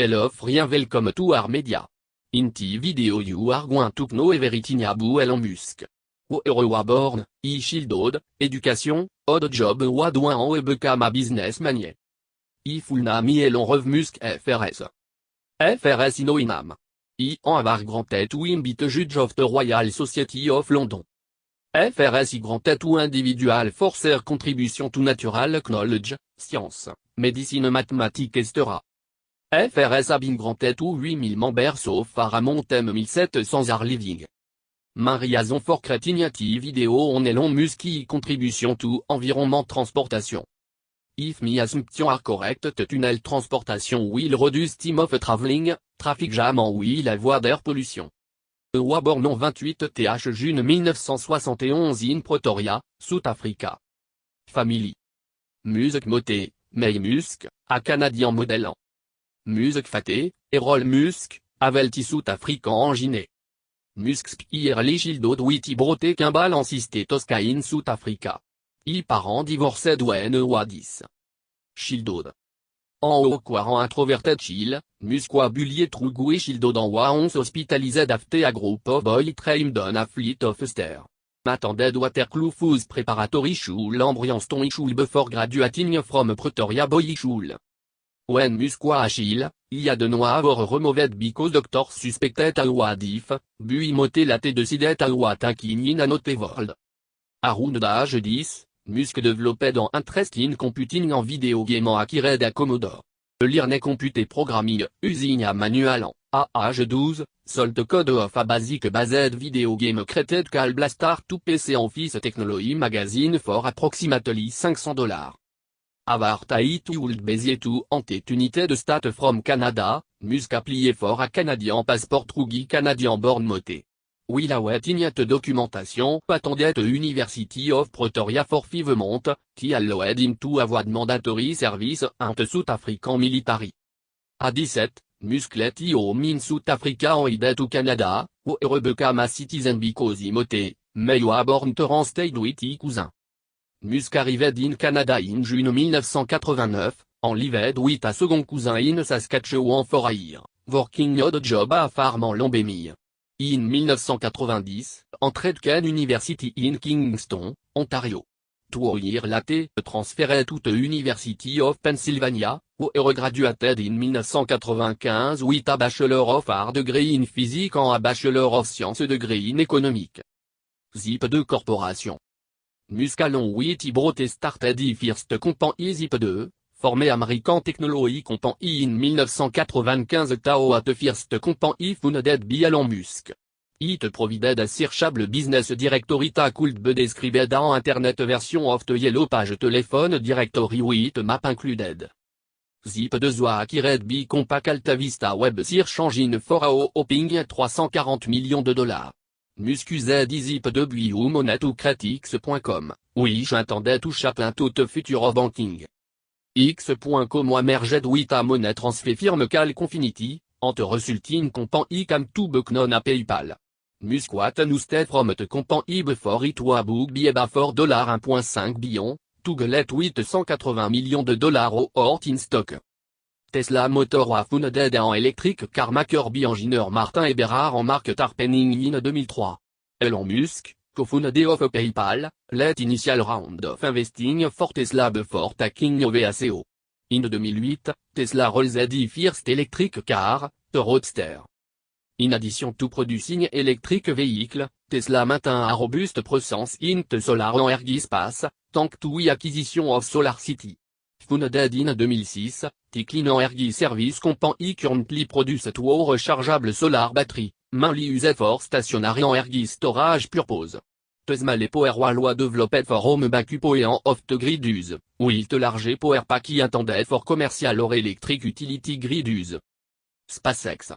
Elle offre rien welcome to our media. Inti video you are going to know everything about Elon Musk. Where you born, he shielded, education, odd job what doing he become a businessman. He full name Elon Rev Musk FRS. FRS Inam. He en avoir granted to imbite judge of the Royal Society of London. FRS y granted to individual for their contribution to natural knowledge, science, medicine mathematics etc. FRS a been granted to 8000 members so far among them 1700 are living. Main reason for creating video on Elon Musk y contribution to environnement transportation. If my assumptions are correct the tunnel transportation will reduce time of traveling, traffic jam en will avoid air pollution. Born en 28 th June 1971 in Pretoria, South Africa. Family. Musk moté, May Musk, a Canadien modèle. Musk faté, Errol Musk, avelti South African en Guinée. Musk spierli shielded witi broté Kimball en sisté Tosca in South Africa. I parents divorced when wadis. Shielded. En haut quarant introverted chill, Muskwa bullier trougoui shielded en waons hospitalised after a group of boy trained on a fleet of stairs. Attended Waterkloof Foods preparatory school Ambrianston school before graduating from Pretoria Boy School. When Muskwa Achille, il y a de noix removed because doctors suspected awadif, bui moté laté de sidet awatinkin in anote world. Around d'âge 10, Musk développed en interest in computing en video game en acquired à Commodore. Learne computer programming, using a manual en, à âge 12, sold code of a basic based video game created called Blastar to PC Office Technology Magazine for approximately $500. Avartai to Old Bezier to Antet Unité de State from Canada, Musk applié for a Canadian passport Trugi Canadian born moté. Will awaiting yet documentation attended University of Pretoria for 5 months, qui allowed him to avoid mandatory service ante South African military. À 17, Musk let home in South Africa en ide to Canada, where became a citizen because he moté, may born Torrance stayed with his cousin. Musk arrived in Canada in June 1989, en lived with a second cousin in Saskatchewan for a year, working odd job a farm en Lombémie. In 1990, entered Ken University in Kingston, Ontario. 2 years later, transferred to the University of Pennsylvania, where graduated in 1995 with a Bachelor of Arts degree in Physics and a Bachelor of Science degree in Economics. Zip2 Corporation. Musk along with Ibrote started the first company Zip2, formé American Technology Company in 1995 Tao at first company founded by Elon Musk. It provided a searchable business directory that could be described en internet version of the yellow page telephone directory with map included. Zip2 was acquired by Compaq Alta Vista Web Search Engine for a whopping $340 million. Musk used Zip2 by money to critics.com, which intended to shape into the future of banking. X.com emerged with a money transfer firm called Confinity, and resulting company came to be known as PayPal. Musk was announced from the company before it was booked by about $1.5 billion, to get with $180 million worth in stock. Tesla Motor was founded en electric car maker by engineer Martin Eberhard en Mark Tarpenning in 2003. Elon Musk, co-founder of PayPal, led initial round of investing for Tesla before taking over ACO. In 2008, Tesla released the first electric car, the Roadster. In addition to producing electric vehicles, Tesla maintint a robust presence in the solar and energy space, thanks to the acquisition of SolarCity. Founded in 2006, the Clean Energy Service Company currently produces 2 rechargeable solar battery, mainly used for stationary energy storage purpose. Tesla les power wall developed for home backup and off-the-grid use, with the large power pack intended for commercial or electric utility grid use. SpaceX.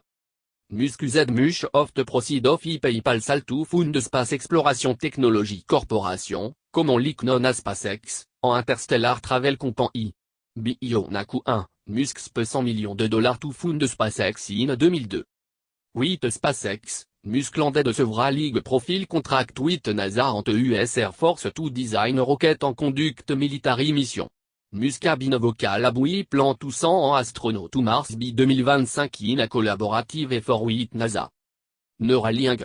Musk used much of the proceeds of PayPal sale to fund Space Exploration Technology Corporation, commonly known as SpaceX, en interstellar travel company. Beyond Q1, Musk spent $100 million to fund SpaceX in 2002. With SpaceX, Musk landed several league profile contract with NASA and the US Air Force to design rocket and conduct military mission. Muscabine vocal aboui plan toussant en astronaute ou Mars B 2025 in collaborative effort with NASA. Neuralink.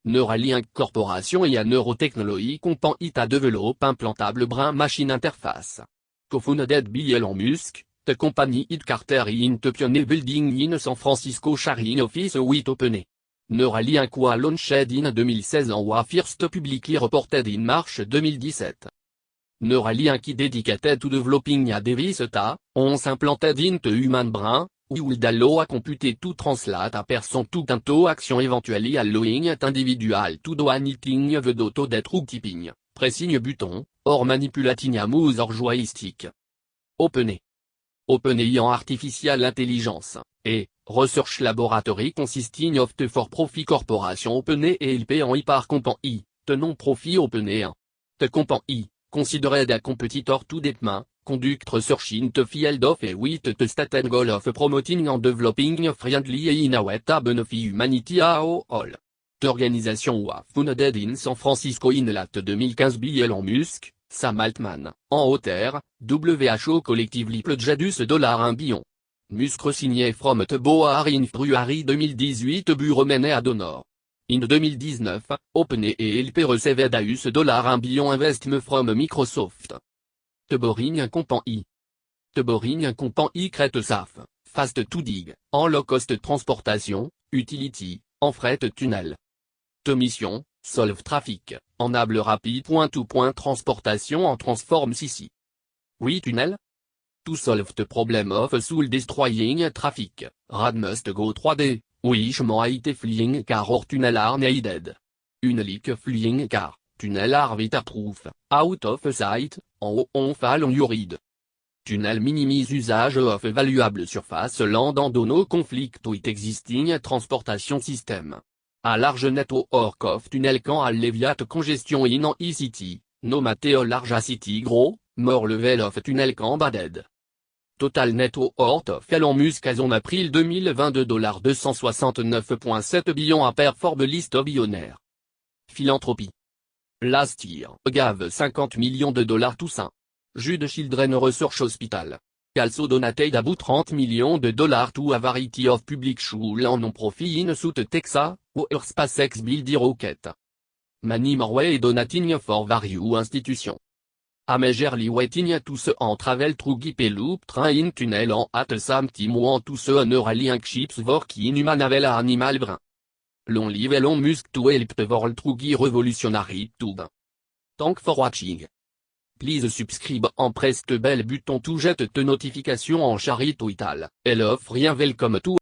Neuralink Corporation et a Neurotechnology Compan it a develop implantable brain machine interface. Co-founded by Elon Musk, the company it Carter in the pioneer building in San Francisco sharing office with OpenAI. Neuralink was launched in 2016 and was first publicly reported in March 2017. Neuralink is dedicated to developing a device that, once implanted into human brain, would allow a computer to translate a person to into action eventually allowing an individual to do anything without that typing, pressing a button, or manipulating a mouse or joystick. OpenAI. OpenAI en Artificial Intelligence, et, Research Laboratory consisting of the for-profit corporation OpenAI et LP en hyper compagnie, the non-profit OpenAI. The compagnie, considered a competitor to DeepMind, conduct research in the field of AI with the stated goal of promoting and developing a friendly AI in a way that benefit humanity as a whole. The organization was founded in San Francisco in late 2015 by Elon Musk, Sam Altman, en hauteur, WHO collectively pledged $1 billion. Musk signé from the board in February 2018 but remained a donor. In 2019, OpenAI et LP received $1 billion investment from Microsoft. The Boring Company. The Boring Company crête SAF, fast to dig, en low cost transportation, utility, en fret tunnel. The mission, solve traffic, enable rapide point-to-point transportation en transform CC. Oui tunnel? To solve the problem of soul destroying traffic, RAD must go 3D, which might flying car or tunnel are needed. Une leak flying car, tunnel are weatherproof, out of sight, en haut on fall on your read. Tunnel minimise usage of valuable surface land and no conflict with existing transportation system. A large network of tunnel can alleviate congestion in an e-city, no matter large city grow, more level of tunnel can bad. Total network of Elon Musk as on April 2022 $269.7 billion à per Forbes list of billionaires. Philanthropie. Last year gave $50 million to St. Jude Children's Research Hospital. Also donated about $30 million to a variety of public schools and non-profit in South Texas, where SpaceX build rocket. Many more way donating for various institutions. A majorly waiting to se en travel through Hyperloop train in tunnel en at same time want to se Neuralink ships work in human animal brain. Long live Elon Musk to help the world through revolutionary tube. Thank for watching. Please subscribe and press the bell button to get the notification en charity vital. Elle offre rien welcome to